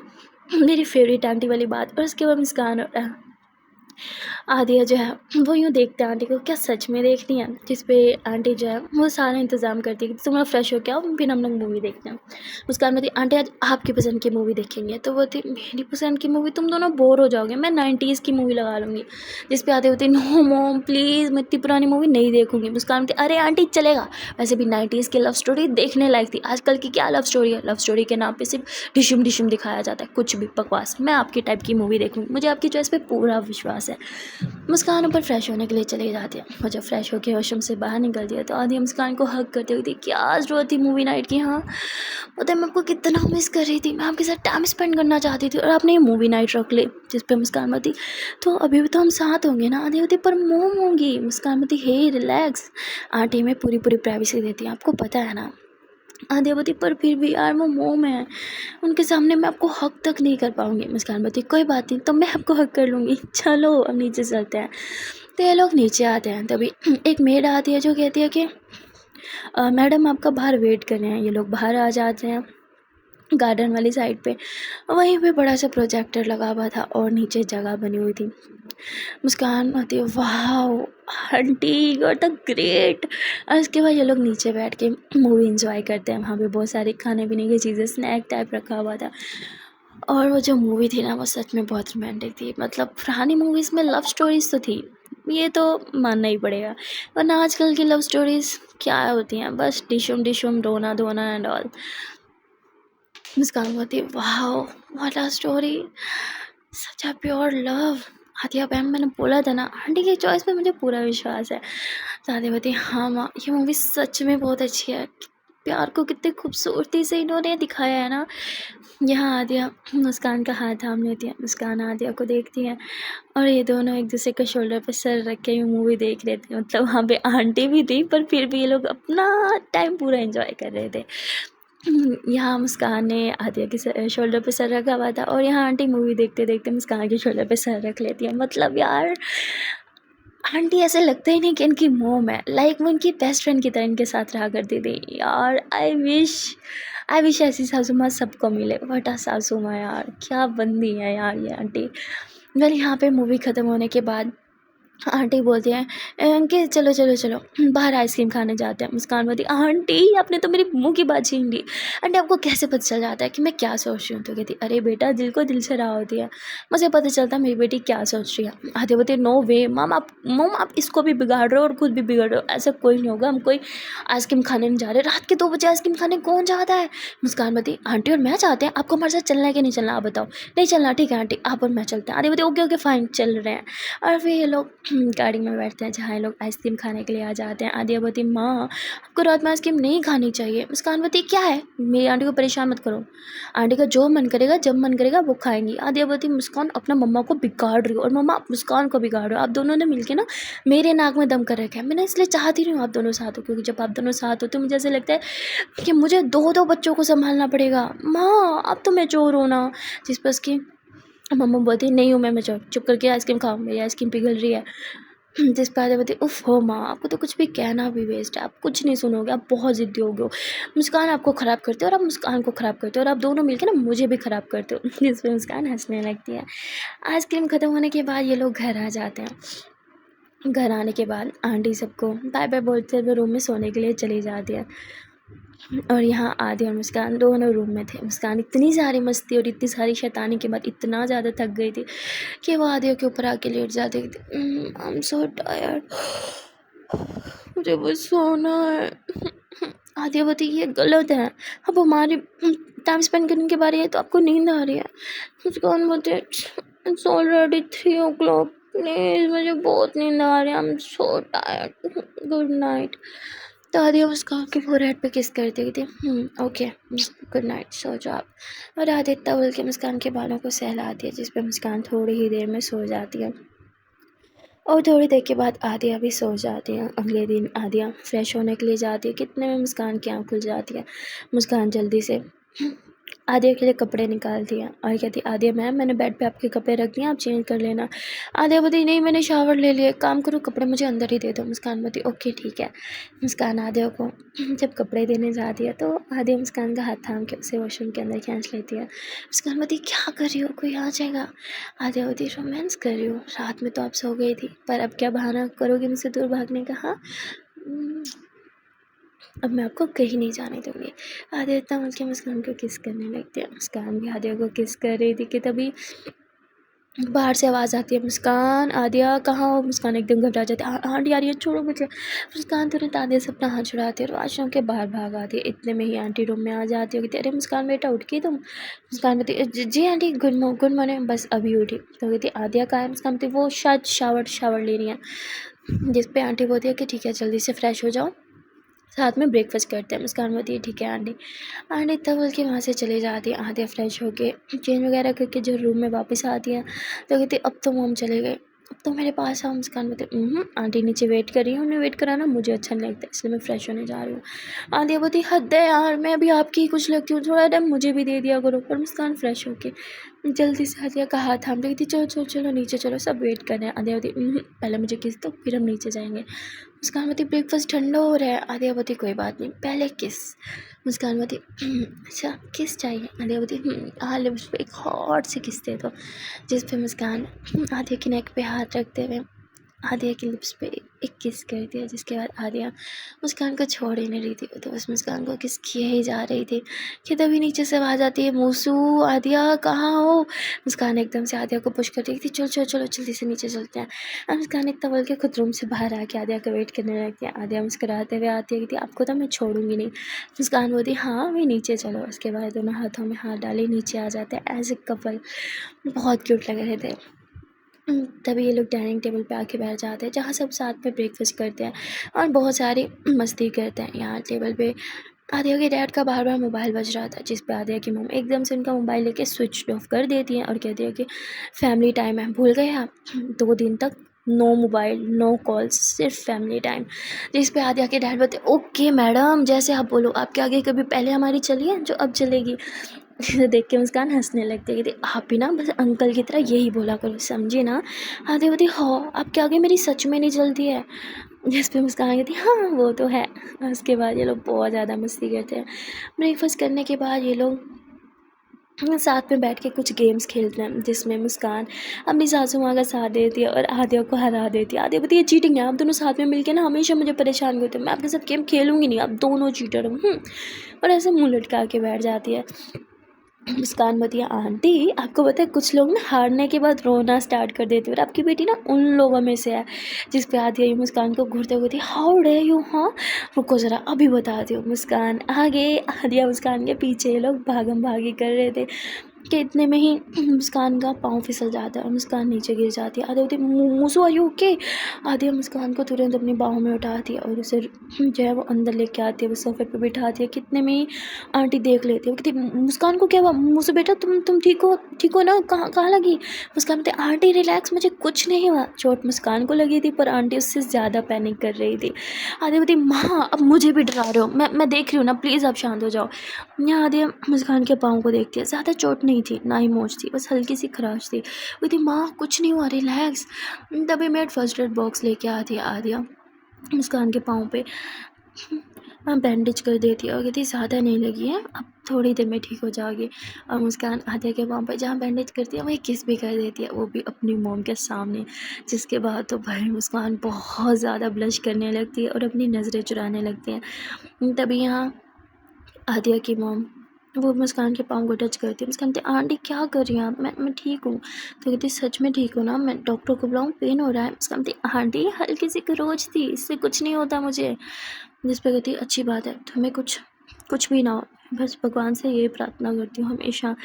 मेरी फेवरेट आंटी वाली बात। और उसके बाद मुस्कान और आदिया जो है वो यूँ देखते हैं आंटी को, क्या सच में देखनी है। जिस पे आंटी जो है वो सारा इंतज़ाम करती है कि तुम लोग फ्रेश हो के आओ फिर हम लोग मूवी देखते हैं। मुस्कान बोलती आंटी आज आपकी पसंद की मूवी देखेंगे। तो वो थी मेरी पसंद की मूवी, तुम दोनों बोर हो जाओगे, मैं 90s की मूवी लगा लूँगी। जिस पे आती होती नो मॉम प्लीज़ मैं इतनी पुरानी मूवी नहीं देखूँगी। मुस्कान बोलती अरे आंटी चलेगा, वैसे भी 90s की लव स्टोरी देखने लायक थी, आजकल की क्या लव स्टोरी है, लव स्टोरी के नाम पर सिर्फ डिशुम डिशुम दिखाया जाता है, कुछ भी बकवास। मैं आपकी टाइप की मूवी देखूँगी, मुझे आपकी चॉइस पर पूरा विश्वास है। मुस्कान ऊपर फ्रेश होने के लिए चली जाती है। और जब फ्रेश होकर वॉशरूम से बाहर निकलती है तो आदि मुस्कान को हग करते हुए थी, क्या ज़रूरत थी मूवी नाइट की। हाँ पता है मैं आपको कितना मिस कर रही थी, मैं आपके साथ टाइम स्पेंड करना चाहती थी और आपने ये मूवी नाइट रख ली। जिस पे मुस्कान बोलती तो अभी भी तो हम साथ होंगे ना। आदि होती पर मोम होंगी। मुस्कान बोलती हे रिलैक्स, आंटी में पूरी प्राइवेसी देती है, आपको पता है ना। आदिया बोलती पर फिर भी यार वो मोम है, उनके सामने मैं आपको हक तक नहीं कर पाऊँगी। मुस्कान बोलती कोई बात नहीं, तो मैं आपको हक कर लूँगी, चलो अब नीचे चलते हैं। तो ये लोग नीचे आते हैं, तभी एक मेड आती है जो कहती है कि मैडम आपका बाहर वेट कर रहे हैं। ये लोग बाहर आ जाते हैं गार्डन वाली साइड पे, वहीं पे बड़ा सा प्रोजेक्टर लगा हुआ था और नीचे जगह बनी हुई थी। मुस्कान आती है वाह aunty you are the great. और उसके बाद ये लोग नीचे बैठ के मूवी इंजॉय करते हैं। वहाँ पे बहुत सारी खाने पीने की चीज़ें स्नैक टाइप रखा हुआ था। और वो जो मूवी थी ना वो सच में बहुत रोमांटिक थी। मतलब पुरानी मूवीज़ में लव स्टोरीज़ तो थी, ये तो मानना ही पड़ेगा, वरना आजकल की लव स्टोरीज़ क्या होती हैं, बस डिशुम रोना धोना एंड ऑल। मुस्कान बोलती वाह what a story, such a pure love. Atiya ma'am मैंने बोला था ना आंटी की चॉइस पे मुझे पूरा विश्वास है। दादी बोलती हाँ माँ ये मूवी सच में बहुत अच्छी है, प्यार को कितनी खूबसूरती से इन्होंने दिखाया है ना। यहाँ आदिया मुस्कान का हाथ थाम लेती है, मुस्कान आदिया को देखती है और ये दोनों एक दूसरे के शोल्डर पर सर रख के मूवी देख रहे थे। मतलब वहाँ पे आंटी भी थी पर फिर भी ये लोग अपना टाइम पूरा एंजॉय कर रहे थे। यहाँ मुस्कान ने आदिया के शोल्डर पे सर रखा हुआ था और यहाँ आंटी मूवी देखते देखते मुस्कान के शोल्डर पे सर रख लेती है। मतलब यार आंटी ऐसे लगता ही नहीं कि इनकी मोम है, लाइक वो इनकी बेस्ट फ्रेंड की तरह इनके साथ रहा करती थी। यार आई विश ऐसी सासू माँ सबको मिले। बट सासू माँ यार क्या बंदी है यार ये आंटी। वेल यहाँ पे मूवी ख़त्म होने के बाद आंटी बोलती हैं कि चलो चलो चलो बाहर आइसक्रीम खाने जाते हैं। मुस्कान बोलती आंटी आपने तो मेरे मुंह की बात छीन ली, आंटी आपको कैसे पता चल जाता है कि मैं क्या सोच रही हूँ। तो कहती अरे बेटा दिल को दिल से राह होती है, मुझे पता चलता है मेरी बेटी क्या सोच रही है। आधे बोलते नो वे मम आप इसको भी बिगाड़ रहे हो और खुद भी बिगड़ रहे हो, ऐसा कोई नहीं होगा, हम कोई आइसक्रीम खाने नहीं जा रहे, रात के 2 बजे आइसक्रीम खाने कौन जाता है। मुस्कान बोलती आंटी और मैं चाहते हैं, आपको हमारे साथ चलना है कि नहीं चलना आप बताओ। नहीं चलना ठीक है आंटी आप और मैं चलते हैं। आधे बोलते ओके फाइन चल रहे हैं। और फिर ये लोग गाड़ी में बैठते हैं जहाँ ये लोग आइसक्रीम खाने के लिए आ जाते हैं। आदिया बोलती माँ आपको रात में आइसक्रीम नहीं खानी चाहिए। मुस्कान बोलती क्या है, मेरी आंटी को परेशान मत करो, आंटी का जो मन करेगा जब मन करेगा वो खाएंगी। आदिया बोलती मुस्कान अपना मम्मा को बिगाड़ रही हो और मम्मा मुस्कान को बिगाड़ रहे हो, आप दोनों ने मिलके ना मेरे नाक में दम कर रखा है। मैंने इसलिए चाहती नहीं हूँ आप दोनों साथ हो, क्योंकि जब आप दोनों साथ हो तो मुझे ऐसे लगता है कि मुझे 2 बच्चों को संभालना पड़ेगा। माँ अब तो मैच्योर हो ना। जिस पर उसकी मम्मा बोलती नहीं हूँ मैं मैच्योर, चुप करके आइसक्रीम खाओ, मेरी आइसक्रीम पिघल रही है। जिस पर आदित्य बोलती उफ हो माँ, आपको तो कुछ भी कहना भी वेस्ट है, आप कुछ नहीं सुनोगे, आप बहुत ज़िद्दी हो गए हो। मुस्कान आपको ख़राब करते हो और आप मुस्कान को ख़राब करते हो और आप दोनों मिलकर ना मुझे भी ख़राब करते हो। जिस पर मुस्कान हंसने लगती है। आइसक्रीम ख़त्म होने के बाद ये लोग घर आ जाते हैं। घर आने के बाद आंटी सबको बाय बाय बोलते हुए रूम में सोने के लिए चली जाती है। और यहाँ आदि और मुस्कान दोनों रूम में थे। मुस्कान इतनी सारी मस्ती और इतनी सारी शैतानी के बाद इतना ज़्यादा थक गई थी कि वो आदिया के ऊपर आके लेट जाती थी। आई एम सो टायर्ड, मुझे बस सोना है। आदिया बोलती ये गलत है, अब हमारी टाइम स्पेंड करने के बारे है तो आपको नींद आ रही है। मुस्कान बोलते इट्स ऑलरेडी 3 o'clock, प्लीज़ मुझे बहुत नींद आ रही है, I am so tired, good night. तो आदिया मुस्कान के फोरहेड पे किस करती थी। ओके गुड नाइट, सो जाओ आप। और आदित्य बोल के मुस्कान के बालों को सहलाती है, जिस पे मुस्कान थोड़ी ही देर में सो जाती है। और थोड़ी देर के बाद आदिया भी सो जाती है। अगले दिन आदिया फ्रेश होने के लिए जाती है। कितने में मुस्कान की आँख खुल जाती है। मुस्कान जल्दी से आदिया के लिए कपड़े निकालती है और कहती है आदिया मैम मैंने बेड पे आपके कपड़े रख दिए, आप चेंज कर लेना। आदिया बोलती नहीं मैंने शावर ले लिया, काम करो कपड़े मुझे अंदर ही दे दो। मुस्कान बोलती ओके ठीक है। मुस्कान आदिया को जब कपड़े देने जाती है तो आदिया मुस्कान का हाथ थाम के उसे वॉशरूम के अंदर खींच लेती है। मुस्कान बोलती क्या कर रही हो, कोई आ जाएगा। आदिया बोलती रोमांस कर रही हो, रात में तो आप सो गई थी, पर अब क्या बहाना करोगे मुझसे दूर भागने का। हाँ अब मैं आपको कहीं नहीं जाने दूँगी। आदिया इतना बोल के मुस्कान को किस करने लगती है। मुस्कान भी आदिया को किस कर रही थी कि तभी बाहर से आवाज़ आती है मुस्कान आदिया कहाँ हो। मुस्कान एकदम घबरा जाती है आंटी आ रही है छोड़ो मुझे। मुस्कान तुरंत आदिया से अपना हाथ छुड़ाती है और वॉशरूम के बाहर भाग आती है। इतने में ही आंटी रूम में आ जाती है, कहती अरे मुस्कान बेटा उठ गई तुम। मुस्कान कहती जी आंटी गुड मॉर्निंग, बस अभी उठी। तो कहती आदिया कहाँ है। मुस्कान कहती वो शायद शावर ले रही है। जिस पे आंटी बोलती है कि ठीक है जल्दी से फ्रेश हो जाओ, साथ में ब्रेकफास्ट करते हैं। मुस्कान बोलती है ठीक है आंटी। आंटी तब बोल के वहाँ से चली जाती है। आदिया फ्रेश होके चेंज वगैरह करके जो रूम में वापस आती है तो कहती अब तो मॉम चले गए, अब तो मेरे पास आओ। मुस्कान बोलती आंटी नीचे वेट कर रही है, उन्हें वेट कराना मुझे अच्छा नहीं लगता इसलिए मैं फ्रेश होने जा रही हूँ। आदिया बोलती हद है यार, मैं अभी आपकी ही कुछ लगती हूँ, थोड़ा टाइम मुझे भी दे दिया करो। पर मुस्कान फ्रेश होके जल्दी से आदिया का हाथ थाम लेती चलो चलो चलो नीचे चलो, सब वेट कर रहे हैं। आदिया बोलती पहले मुझे किस दो फिर हम नीचे जाएंगे। मुस्कान बोलती ब्रेकफास्ट ठंडा हो रहा है। आदिया बोलती कोई बात नहीं पहले किस। मुस्कान बोलती अच्छा किस चाहिए। आदिया बोलती हाँ लिप्स पे एक हॉट सी किस दे दो। जिस पे मुस्कान आदिया की नेक पे हाथ रखते हुए आदिया की लिप्स पे एक किस कर दिया। जिसके बाद आदिया मुस्कान को छोड़ ही नहीं रही थी, तो बस मुस्कान को किस किए ही जा रही थी कि तभी नीचे से आवाज़ आती है मूसू आदिया कहाँ हो। मुस्कान एकदम से आदिया को पुश कर रही थी चलो चलो चलो जल्दी से नीचे चलते हैं। और मुस्कान इतना बोल के खुद रूम से बाहर आके आदिया का वेट करने लगती है। आदिया मुस्कुराते हुए आती है कि आपको तो मैं छोड़ूंगी नहीं। मुस्कान बोलती हाँ मैं नीचे चलो। उसके बाद दोनों हाथों में हाथ डाले नीचे आ जाते हैं एज ए कपल। बहुत क्यूट लग रहे थे। तभी ये लोग डाइनिंग टेबल पे आके बैठ जाते हैं जहाँ सब साथ में ब्रेकफास्ट करते हैं और बहुत सारी मस्ती करते हैं। यहाँ टेबल पे आदिया के डैड का बार बार मोबाइल बज रहा था, जिस पे आदिया की मम एकदम से उनका मोबाइल लेके स्विच ऑफ कर देती हैं और कहती है कि फैमिली टाइम है, भूल गए आप 2 दिन तक नो मोबाइल नो कॉल्स, सिर्फ फैमिली टाइम। जिस पे आदिया के डैड बोलते ओके मैडम जैसे आप बोलो, आपके आगे कभी पहले हमारी चली है जो अब चलेगी। देख के मुस्कान हंसने लगती है, कहती आप भी ना बस अंकल की तरह यही बोला करो समझे ना। आदिया बोलती हाँ आपके आगे मेरी सच में नहीं चलती है। जिस पे मुस्कान कहती हाँ वो तो है। उसके बाद ये लोग बहुत ज़्यादा मस्ती करते हैं। ब्रेकफास्ट करने के बाद ये लोग साथ में बैठ के कुछ गेम्स खेलते हैं, जिसमें मुस्कान अपनी सासू माँ का साथ देती है और आदिया को हरा देती है। आदिया बोलती है चीटिंग है, आप दोनों साथ में मिलके ना हमेशा मुझे परेशान करते हो, मैं आपके साथ गेम खेलूंगी नहीं, आप दोनों चीटर हो। और ऐसे मुँह लटका के बैठ जाती है। मुस्कान बोलती है आंटी आपको पता है कुछ लोग ना हारने के बाद रोना स्टार्ट कर देते हैं और आपकी बेटी ना उन लोगों में से है। जिस पे आदिया मुस्कान को घूरते हुए थी हाउ डे यू, हाँ रुको ज़रा अभी बताती हूँ। मुस्कान आगे आदिया मुस्कान के पीछे ये लोग भागम भागी कर रहे थे कि इतने में ही मुस्कान का पाँव फिसल जाता है और मुस्कान नीचे गिर जाती है। आदिया बोलती मूसू आर यू ओके। आदिया मुस्कान को तुरंत अपनी बाहों में उठाती है और उसे जो है वो अंदर लेके आती है, वो सोफे पे बिठाती है। कितने में ही आंटी देख लेती है, वो कहती मुस्कान को क्या हुआ। मूसू बेटा तुम ठीक हो ना, कहाँ लगी। मुस्कान बोलती आंटी रिलैक्स मुझे कुछ नहीं हुआ। चोट मुस्कान को लगी थी पर आंटी उससे ज़्यादा पैनिक कर रही थी। आदिया बोलती माँ अब मुझे भी डरा रहे हो, मैं देख रही हूँ ना, प्लीज़ आप शांत हो जाओ। यहाँ आदिया मुस्कान के पाँव को देखती है, ज़्यादा चोट नहीं नहीं थी, ना ही मोच थी, बस हल्की सी खराश थी। वो थी माँ कुछ नहीं हुआ, रिलैक्स। तभी मैं फर्स्ट एड बॉक्स लेके आ दिया मुस्कान के पाँव पे। मैं बैंडेज कर देती और कहती ज़्यादा नहीं लगी है, अब थोड़ी देर में ठीक हो जाओगी। और मुस्कान आधे के पाँव पे जहाँ बैंडेज करती है वहीं किस भी कर देती है, वो भी अपनी मॉम के सामने। जिसके बाद तो भाई मुस्कान बहुत ज़्यादा ब्लश करने लगती है और अपनी नज़रें चुराने लगती हैं। तभी यहाँ आदिया की मॉम वो मुस्कान के पाँव को टच करती है। मुस्कान कहती आंटी क्या कर रही हैं आप, मैं ठीक हूँ। तो कहती सच में ठीक हो ना, मैं डॉक्टर को बुलाऊँ, पेन हो रहा है। मुस्कान कहती आंटी हल्की सी खरोच थी, इससे कुछ नहीं होता मुझे। जिस पे कहती अच्छी बात है, तुम्हें कुछ कुछ भी ना हो, बस भगवान से ये प्रार्थना करती हूँ हमेशा।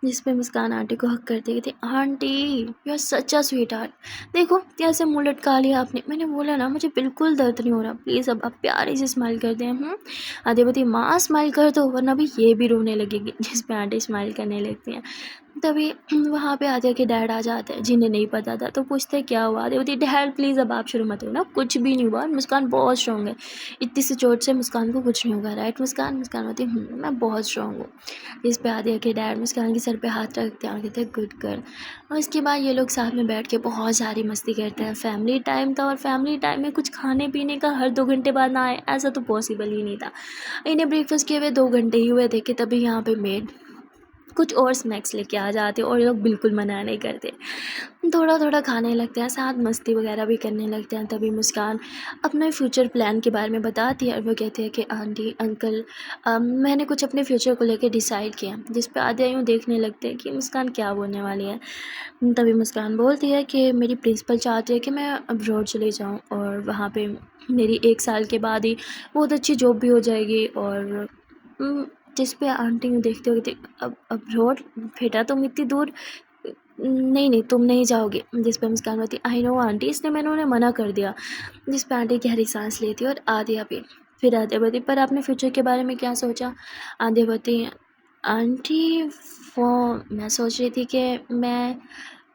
जिस पे मुस्कान आंटी को हक करती कहती aunty you are such a sweetheart. देखो कैसे मुँह लटका लिया आपने, मैंने बोला ना मुझे बिल्कुल दर्द नहीं हो रहा, प्लीज़ अब आप प्यारे से स्माइल कर दें। आदित्य माँ स्माइल कर दो वरना भी ये भी रोने लगेगी। जिस पे आंटी स्माइल करने लगती हैं। तभी वहाँ पे आदित्य के डैड आ जाते हैं, जिन्हें नहीं पता था, तो पूछते क्या हुआ। आदित्य बोलती डैड प्लीज़ अब आप शुरू मत हो ना, कुछ भी नहीं हुआ, मुस्कान बहुत स्ट्रॉन्ग है, इतनी सी चोट से मुस्कान को कुछ नहीं होगा, राइट मुस्कान। मुस्कान बोलती मैं बहुत स्ट्रॉन्ग हूँ। इस पे आदित्य के डैड मुस्कान के सर पे हाथ रखते हैं और कहते हैं गुड गर्ल। और इसके बाद ये लोग साथ में बैठ के बहुत सारी मस्ती करते हैं। फैमिली टाइम था और फैमिली टाइम में कुछ खाने पीने का हर 2 घंटे बाद ना आए ऐसा तो पॉसिबल ही नहीं था। इन्हें ब्रेकफास्ट किए हुए 2 घंटे ही हुए थे कि तभी यहाँ पे मेड कुछ और स्नैक्स लेके आ जाते और ये लोग बिल्कुल मना नहीं करते, थोड़ा थोड़ा खाने लगते हैं, साथ मस्ती वगैरह भी करने लगते हैं। तभी मुस्कान अपने फ्यूचर प्लान के बारे में बताती है और वो कहती है कि आंटी अंकल मैंने कुछ अपने फ्यूचर को लेकर डिसाइड किया। जिस पे आधे यूँ देखने लगते हैं कि मुस्कान क्या बोलने वाली है। तभी मुस्कान बोलती है कि मेरी प्रिंसिपल चाहती है कि मैं अब्रॉड चले जाऊँ और वहाँ पे मेरी 1 साल के बाद ही बहुत अच्छी जॉब भी हो जाएगी। और जिस पे आंटी यूँ देखते हुए अब अब्रॉड बेटा तुम इतनी दूर नहीं नहीं तुम नहीं जाओगे। जिस पे मुस्कान होती आई नो आंटी, इसलिए मैंने उन्हें मना कर दिया। जिस पे आंटी गहरी सांस लेती और आदिया भी फिर आदित्य पर आपने फ्यूचर के बारे में क्या सोचा। आदित्य आंटी वो मैं सोच रही थी कि मैं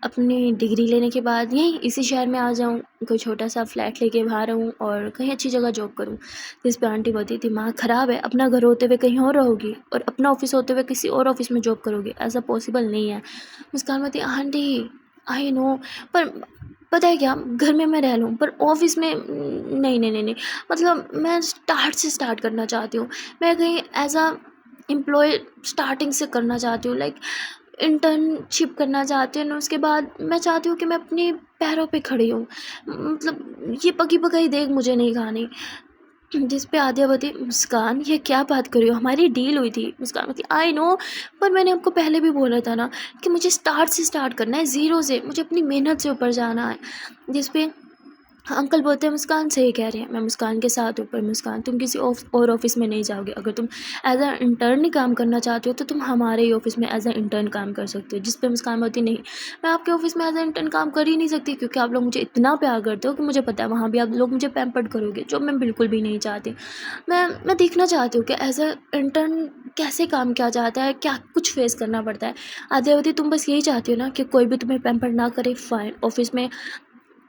अपनी डिग्री लेने के बाद यहीं इसी शहर में आ जाऊँ, कोई छोटा सा फ्लैट लेके बाहर रहूँ और कहीं अच्छी जगह जॉब करूँ। जिस पे आंटी बोलती दिमाग ख़राब है, अपना घर होते हुए कहीं और रहोगी और अपना ऑफिस होते हुए किसी और ऑफिस में जॉब करोगे, ऐसा पॉसिबल नहीं है। मुस्कान बोलती आंटी आई नो, पर पता है क्या, घर में मैं रह लूँ पर ऑफिस में नहीं नहीं नहीं नहीं, मतलब मैं स्टार्ट करना चाहती हूँ। मैं कहीं एज अ एम्प्लॉय स्टार्टिंग से करना चाहती हूँ, लाइक इंटर्नशिप करना चाहती हूँ। उसके बाद मैं चाहती हूँ कि मैं अपने पैरों पे खड़ी हूँ, मतलब ये पकी पकाई देख मुझे नहीं खानी। जिस पे आदित्य बोलती मुस्कान ये क्या बात कर रही हो, हमारी डील हुई थी। मुस्कान बोलती आई नो, पर मैंने आपको पहले भी बोला था ना कि मुझे स्टार्ट करना है, ज़ीरो से, मुझे अपनी मेहनत से ऊपर जाना है। जिस पे अंकल बोलते हैं मुस्कान सही कह रहे हैं, मैं मुस्कान के साथ ऊपर। मुस्कान तुम किसी और ऑफिस में नहीं जाओगे, अगर तुम एज अ इंटर्न ही काम करना चाहते हो तो तुम हमारे ही ऑफिस में एज अ इंटर्न काम कर सकते हो। जिस पे मुस्कान बोलती नहीं, मैं आपके ऑफिस में एज अ इंटर्न काम कर ही नहीं सकती, क्योंकि आप लोग मुझे इतना प्यार करते हो कि मुझे पता है वहाँ भी आप लोग मुझे पैम्पर्ड करोगे, जो मैं बिल्कुल भी नहीं चाहती। मैं देखना चाहती हूँ कि एज अ इंटर्न कैसे काम किया जाता है, क्या कुछ फेस करना पड़ता है। आद्यावती तुम बस यही चाहती हो ना कि कोई भी तुम्हें पैम्पर्ड ना करे, फाइन, ऑफिस में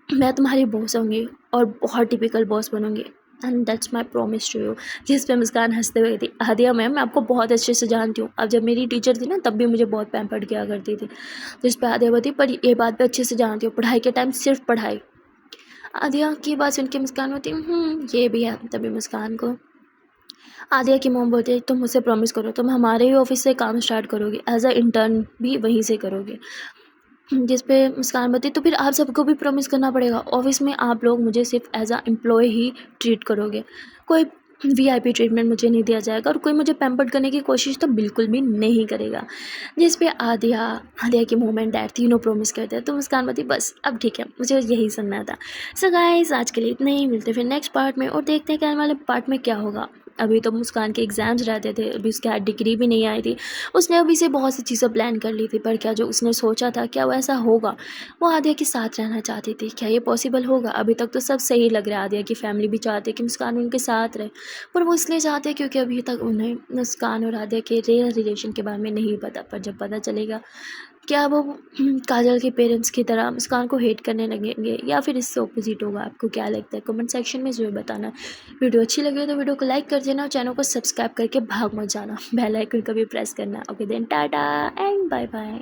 मैं तुम्हारी बॉस होंगी और बहुत टिपिकल बॉस बनूंगी, and that's my promise to you. जिस पे मुस्कान हंसते हुए थी आदिया मैम मैं आपको बहुत अच्छे से जानती हूँ, अब जब मेरी टीचर थी ना तब भी मुझे बहुत पैम्पर्ड किया करती थी। जिस पे आदिया बोलती पर ये बात भी अच्छे से जानती हूँ, पढ़ाई के टाइम सिर्फ पढ़ाई। आदिया की बात सुन के मुस्कान होती ये भी है। तभी मुस्कान को आदिया की मॉम बोलती है तुम मुझसे प्रॉमिस करो, तुम हमारे ही ऑफिस से काम स्टार्ट करोगे, एज अ इंटर्न भी वहीं से करोगे। जिस पे मुस्कान बताई तो फिर आप सबको भी प्रॉमिस करना पड़ेगा, ऑफिस में आप लोग मुझे सिर्फ एज अ एम्प्लॉय ही ट्रीट करोगे, कोई वीआईपी ट्रीटमेंट मुझे नहीं दिया जाएगा और कोई मुझे पैम्पर्ड करने की कोशिश तो बिल्कुल भी नहीं करेगा। जिस पे आदिया आदिया की मॉम एंड डैड तीनों प्रॉमिस करते हैं। तो मुस्कान बताई बस अब ठीक है, मुझे यही सुनना था। सो गाइस आज के लिए इतना ही, मिलते फिर नेक्स्ट पार्ट में और देखते हैं कि आने वाले पार्ट में क्या होगा। अभी तो मुस्कान के एग्ज़ाम्स रहते थे, अभी उसके हाथ डिग्री भी नहीं आई थी। उसने अभी से बहुत सी चीज़ें प्लान कर ली थी, पर क्या जो उसने सोचा था क्या वो ऐसा होगा। वो आदिया के साथ रहना चाहती थी, क्या ये पॉसिबल होगा। अभी तक तो सब सही लग रहा है, आदिया की फैमिली भी चाहती है कि मुस्कान उनके साथ रहे, पर वो इसलिए चाहते हैं क्योंकि अभी तक उन्हें मुस्कान और आदिया के रियल रिलेशन के बारे में नहीं पता। पर जब पता चलेगा क्या वो काजल के पेरेंट्स की तरह मुस्कान को हेट करने लगेंगे या फिर इससे ऑपोजिट होगा? आपको क्या लगता है? कमेंट सेक्शन में ज़रूर बताना। वीडियो अच्छी लगी हो तो वीडियो को लाइक कर देना और चैनल को सब्सक्राइब करके भाग मत जाना। बेल आइकन का भी प्रेस करना। Okay then tata and bye bye.